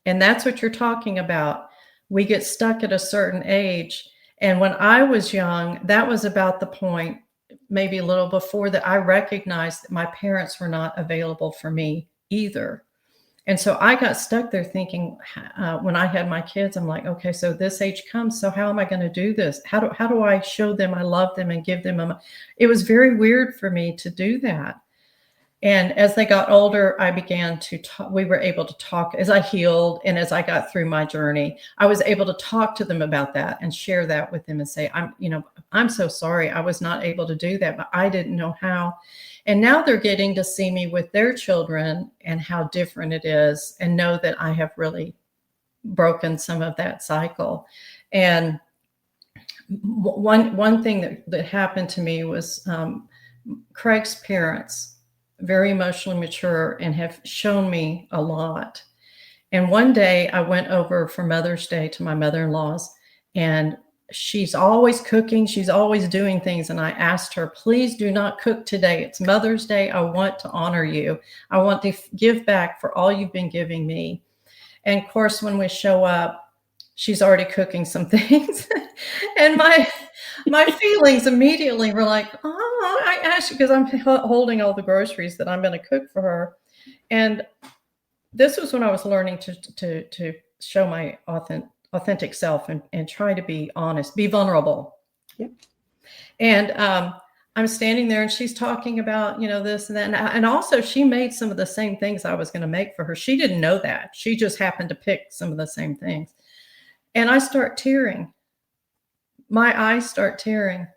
And that's what you're talking about. We get stuck at a certain age. And when I was young, that was about the point, maybe a little before, that I recognized that my parents were not available for me either. And so I got stuck there thinking, when I had my kids, I'm like, okay, so this age comes. So how am I going to do this? How do I show them I love them and give them it was very weird for me to do that. And as they got older, I began to talk. We were able to talk as I healed. And as I got through my journey, I was able to talk to them about that and share that with them and say, I'm so sorry. I was not able to do that, but I didn't know how. And now they're getting to see me with their children and how different it is, and know that I have really broken some of that cycle. And one thing that happened to me was Craig's parents, very emotionally mature and have shown me a lot. And one day I went over for Mother's Day to my mother-in-law's, and she's always cooking. She's always doing things. And I asked her, please do not cook today. It's Mother's Day. I want to honor you. I want to give back for all you've been giving me. And of course, when we show up, she's already cooking some things. And my feelings immediately were like, oh, I asked you, because I'm holding all the groceries that I'm going to cook for her. And this was when I was learning to show my authentic self and try to be honest, be vulnerable. Yep. And I'm standing there and she's talking about, this and that. And also she made some of the same things I was going to make for her. She didn't know that. She just happened to pick some of the same things. And I start tearing. My eyes start tearing.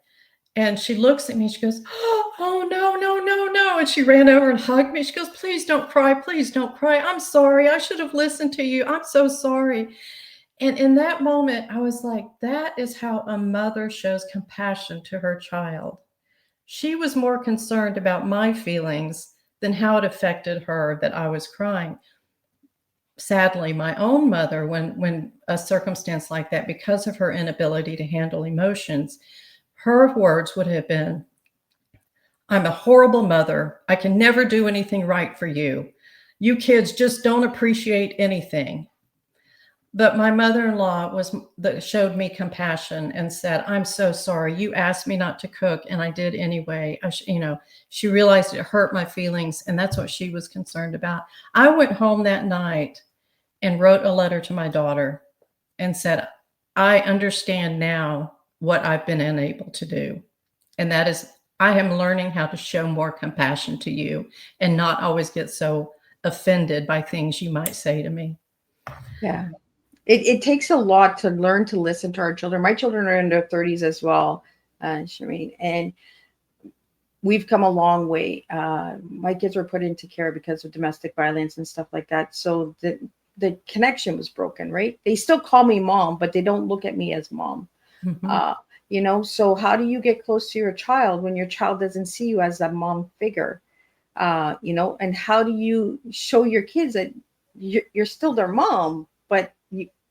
And she looks at me. She goes, oh, no, no, no, no. And she ran over and hugged me. She goes, please don't cry. Please don't cry. I'm sorry. I should have listened to you. I'm so sorry. And in that moment, I was like, that is how a mother shows compassion to her child. She was more concerned about my feelings than how it affected her that I was crying. Sadly, my own mother, when a circumstance like that, because of her inability to handle emotions, her words would have been, I'm a horrible mother. I can never do anything right for you. You kids just don't appreciate anything. But my mother-in-law showed me compassion and said, I'm so sorry. You asked me not to cook and I did anyway. She realized it hurt my feelings, and that's what she was concerned about. I went home that night and wrote a letter to my daughter and said, I understand now what I've been unable to do. And that is, I am learning how to show more compassion to you and not always get so offended by things you might say to me. Yeah. It takes a lot to learn to listen to our children. My children are in their 30s as well, Shamayne, and we've come a long way. My kids were put into care because of domestic violence and stuff like that. So the connection was broken, right? They still call me mom, but they don't look at me as mom. Mm-hmm. So how do you get close to your child when your child doesn't see you as a mom figure? And how do you show your kids that you're still their mom, but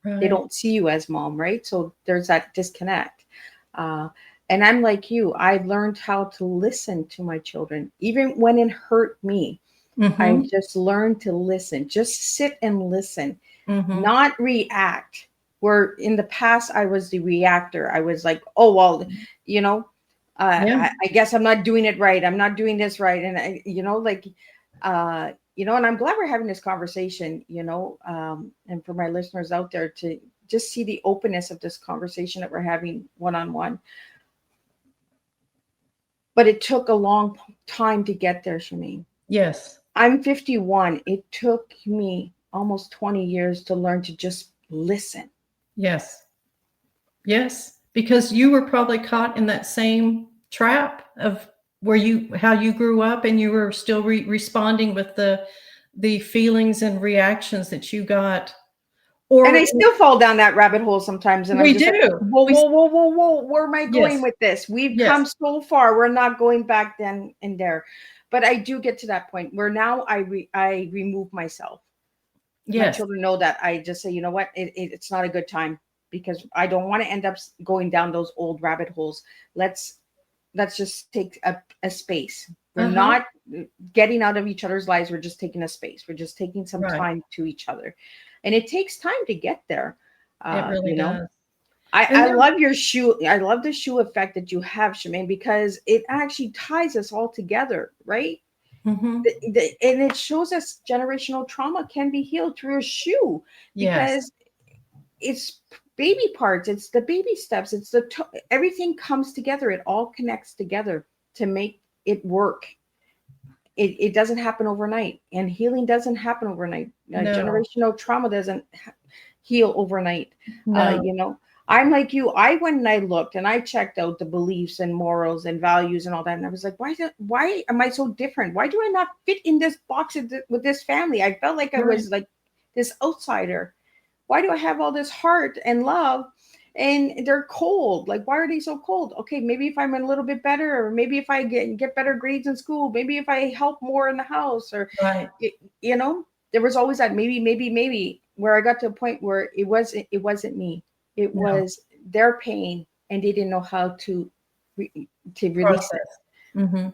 They Right. don't see you as mom, right? So there's that disconnect. Uh, and I'm like you. I've learned how to listen to my children, even when it hurt me. I Mm-hmm. just learned to listen. Just sit and listen, Mm-hmm. not react. Where in the past I was the reactor. I was like, oh well, you know, Yeah. I guess I'm not doing it right. I'm not doing this right, and like, and I'm glad we're having this conversation. And for my listeners out there to just see the openness of this conversation that we're having one on one. But it took a long time to get there, Shamayne. Yes. I'm 51. It took me almost 20 years to learn to just listen. Yes. Yes. Because you were probably caught in that same trap of how you grew up, and you were still responding with the feelings and reactions that you got. And Or I still fall down that rabbit hole sometimes. And I'm we just like, do. whoa, We whoa, whoa, whoa, whoa. Where am I going Yes. with this? We've Yes. come so far. We're not going back then and there. But I do get to that point where now I remove myself. My Yes. children know that. I just say, you know what? It's not a good time, because I don't want to end up going down those old rabbit holes. Let's just take a space. We're Uh-huh. not getting out of each other's lives. We're just taking a space. We're just taking some Right. time to each other. And it takes time to get there. It really does. And I love your shoe. I love the shoe effect that you have, Shamayne, because it actually ties us all together, right? Mm-hmm. And it shows us generational trauma can be healed through a shoe, Yes. because it's baby parts. It's the baby steps. It's everything comes together. It all connects together to make it work. It doesn't happen overnight, and healing doesn't happen overnight. No. Generational trauma doesn't heal overnight. No. I'm like you. I went and I looked and I checked out the beliefs and morals and values and all that, and I was like, why am I so different? Why do I not fit in this box with this family? I felt like I Right. was like this outsider. Why do I have all this heart and love, and they're cold? Like, why are they so cold? Okay, maybe if I'm a little bit better, or maybe if I get better grades in school, maybe if I help more in the house, or Right. there was always that maybe, where I got to a point where it wasn't me. It No. was their pain, and they didn't know how to release it. Process. Mm-hmm.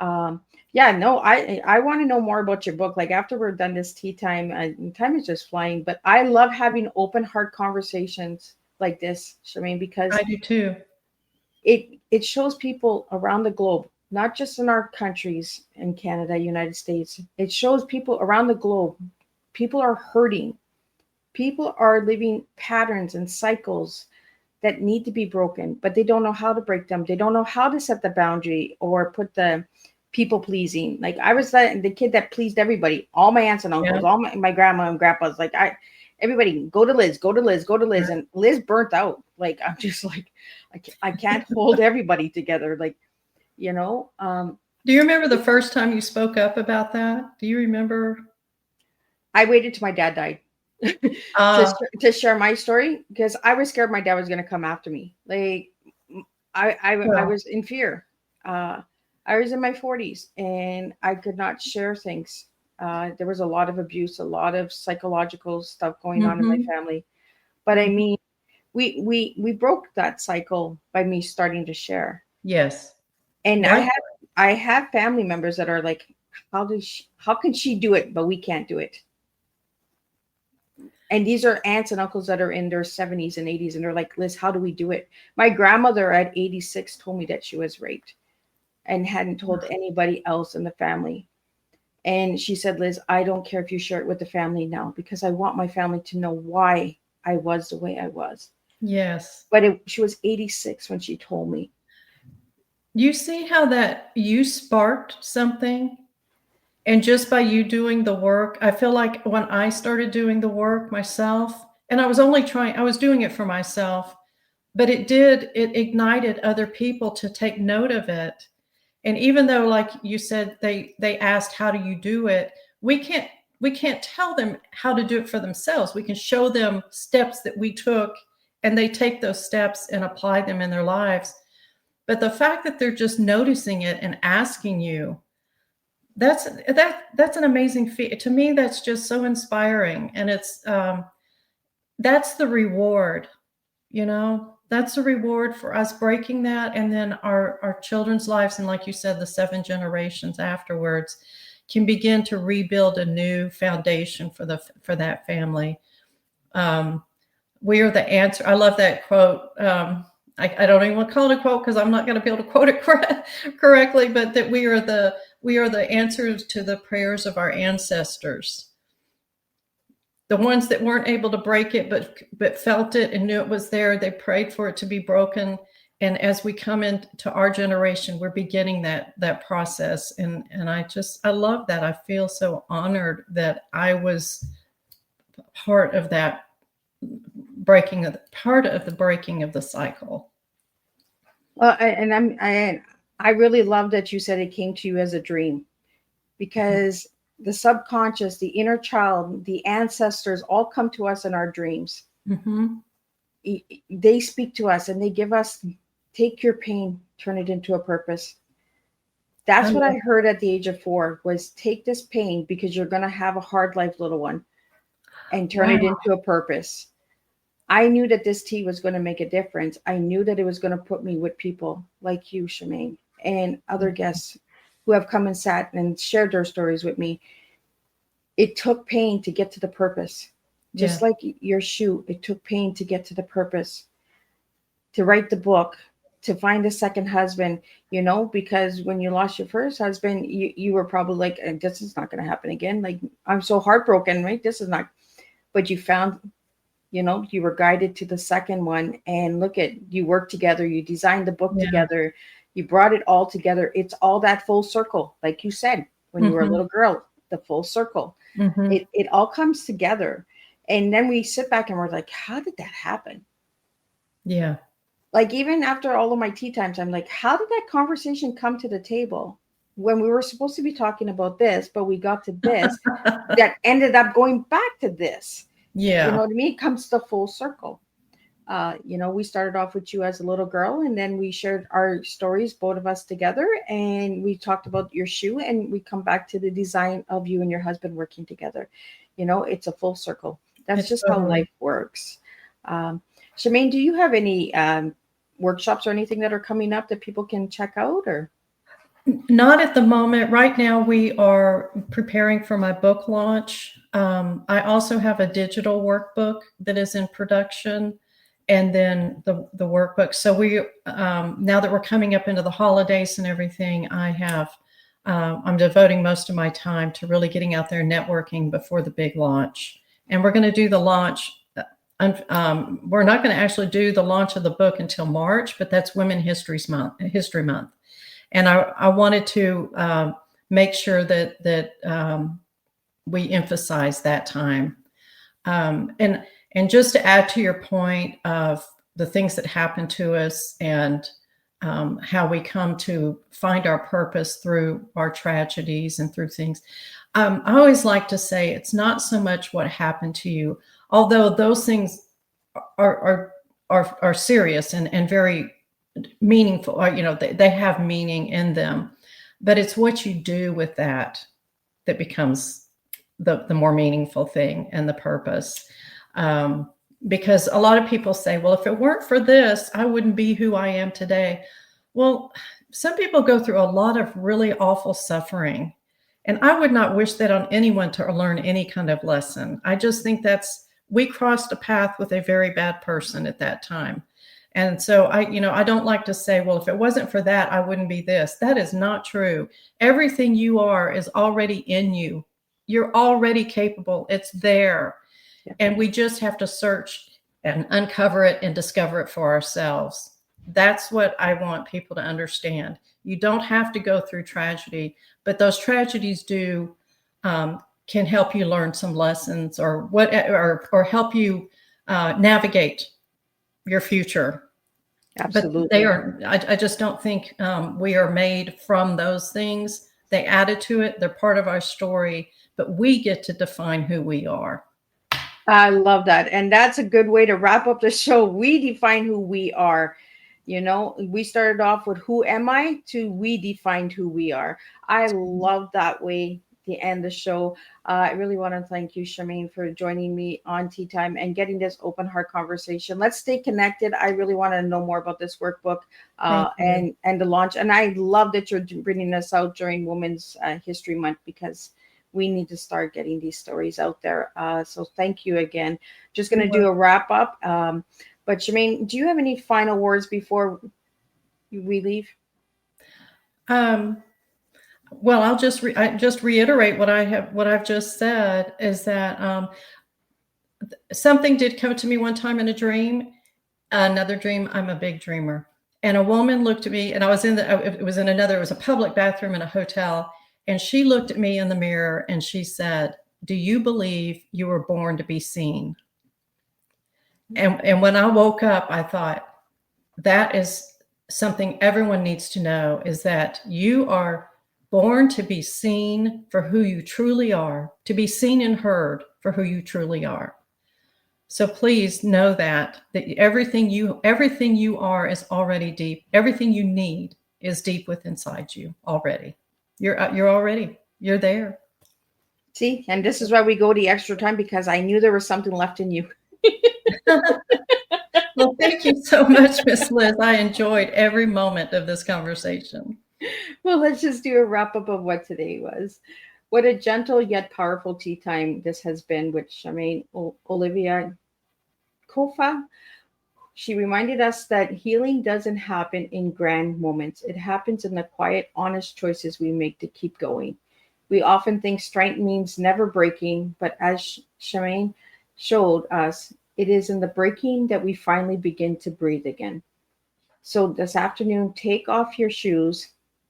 I want to know more about your book. Like, after we're done this tea time, time is just flying, but I love having open heart conversations like this, Shamayne, because I do too. it shows people around the globe, not just in our countries, in Canada, United States. It shows people around the globe. People are hurting. People are living patterns and cycles that need to be broken, but they don't know how to break them. They don't know how to set the boundary or put the people pleasing. Like, I was the kid that pleased everybody, all my aunts and uncles, all my grandma and grandpa's. Like, everybody, go to Liz, go to Liz, go to Liz. And Liz burnt out. Like, I'm just like, I can't hold everybody together. Like, Do you remember the first time you spoke up about that? Do you remember? I waited till my dad died to share my story, because I was scared my dad was going to come after me. Like, I was in fear. I was in my 40s and I could not share things. There was a lot of abuse, a lot of psychological stuff going on in my family. But I mean, we broke that cycle by me starting to share. Yes. And I have family members that are like, how can she do it, but we can't do it? And these are aunts and uncles that are in their 70s and 80s, and they're like, Liz, how do we do it? My grandmother at 86 told me that she was raped and hadn't told anybody else in the family. And she said, Liz, I don't care if you share it with the family now, because I want my family to know why I was the way I was. Yes. But she was 86 when she told me. You see how that you sparked something? And just by you doing the work, I feel like when I started doing the work myself, and I was doing it for myself, but it ignited other people to take note of it. And even though, like you said, they asked, how do you do it? We can't tell them how to do it for themselves. We can show them steps that we took, and they take those steps and apply them in their lives. But the fact that they're just noticing it and asking you, that's an amazing feat. To me, that's just so inspiring. And it's that's the reward, you know, that's the reward for us breaking that. And then our children's lives, and like you said, the 7 generations afterwards can begin to rebuild a new foundation for that family. We are the answer. I love that quote. I don't even want to call it a quote because I'm not going to be able to quote it correctly, but that we are the answers to the prayers of our ancestors. The ones that weren't able to break it, but felt it and knew it was there. They prayed for it to be broken. And as we come into our generation, we're beginning that process. And I love that. I feel so honored that I was part of that breaking of the cycle. Well, I really love that you said it came to you as a dream, because the subconscious, the inner child, the ancestors all come to us in our dreams. Mm-hmm. They speak to us and they give us, take your pain, turn it into a purpose. That's what I heard at the age of 4 was, take this pain because you're going to have a hard life, little one, and turn it into a purpose. I knew that this tea was going to make a difference. I knew that it was going to put me with people like you, Shamayne, and other guests who have come and sat and shared their stories with me. It took pain to get to the purpose. Just like your shoe, it took pain to get to the purpose, to write the book, to find a second husband, you know, because when you lost your first husband, you were probably like, this is not going to happen again. Like, I'm so heartbroken, right? This is not, but you found, you know, you were guided to the second one, and look at, you worked together, you designed the book together, you brought it all together. It's all that full circle. Like you said, when you were a little girl, the full circle, it all comes together. And then we sit back and we're like, how did that happen? Yeah. Like, even after all of my tea times, I'm like, how did that conversation come to the table when we were supposed to be talking about this, but we got to this that ended up going back to this? Yeah. You know what I mean? It comes to full circle. You know, we started off with you as a little girl, and then we shared our stories, both of us together, and we talked about your shoe, and we come back to the design of you and your husband working together. You know, it's a full circle. That's just how life works. Shamayne, do you have any workshops or anything that are coming up that people can check out, or? Not at the moment. Right now, we are preparing for my book launch. I also have a digital workbook that is in production, and then the workbook. So we, now that we're coming up into the holidays and everything, I'm devoting most of my time to really getting out there networking before the big launch. And we're going to do the launch. We're not going to actually do the launch of the book until March, but that's Women's History Month. And I wanted to make sure that we emphasize that time. And just to add to your point of the things that happen to us and how we come to find our purpose through our tragedies and through things. I always like to say it's not so much what happened to you, although those things are serious and very meaningful. You know, they have meaning in them, but it's what you do with that becomes the more meaningful thing and the purpose. Because a lot of people say, well, if it weren't for this, I wouldn't be who I am today. Well, some people go through a lot of really awful suffering, and I would not wish that on anyone to learn any kind of lesson. I just think we crossed a path with a very bad person at that time. And so I don't like to say, well, if it wasn't for that, I wouldn't be this. That is not true. Everything you are is already in you. You're already capable. It's there. Yeah. And we just have to search and uncover it and discover it for ourselves. That's what I want people to understand. You don't have to go through tragedy, but those tragedies can help you learn some lessons or help you navigate your future. Absolutely. But they are, I just don't think we are made from those things. They added to it. They're part of our story, but we get to define who we are. I love that. And that's a good way to wrap up the show. We define who we are. You know, we started off with who am I to we defined who we are. I love that way the end the show. I really want to thank you, Shamayne, for joining me on Tea Time and getting this open heart conversation. Let's stay connected. I really want to know more about this workbook Thank you. and the launch. And I love that you're bringing us out during Women's History Month, because we need to start getting these stories out there. So thank you again. Just going to do a wrap up. But Shamayne, do you have any final words before we leave? Well, I'll just reiterate what I've just said, is that something did come to me one time in a dream, another dream. I'm a big dreamer. And a woman looked at me, and I was it was a public bathroom in a hotel. And she looked at me in the mirror and she said, "Do you believe you were born to be seen?" And when I woke up, I thought, that is something everyone needs to know, is that you are born to be seen for who you truly are, to be seen and heard for who you truly are. So please know that everything you are is already deep. Everything you need is deep within inside you already. You're there. See, and this is why we go the extra time, because I knew there was something left in you. Well, thank you so much, Miss Liz. I enjoyed every moment of this conversation. Well, let's just do a wrap up of what today was. What a gentle yet powerful tea time this has been with Shamayne Olivia Kotfas. She reminded us that healing doesn't happen in grand moments. It happens in the quiet, honest choices we make to keep going. We often think strength means never breaking, but as Shamayne showed us, it is in the breaking that we finally begin to breathe again. So this afternoon, take off your shoes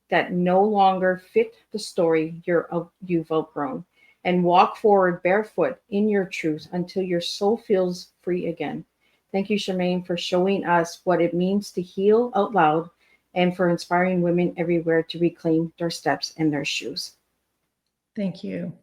that no longer fit the story you've outgrown, and walk forward barefoot in your truth until your soul feels free again. Thank you, Shamayne, for showing us what it means to heal out loud, and for inspiring women everywhere to reclaim their steps and their shoes. Thank you.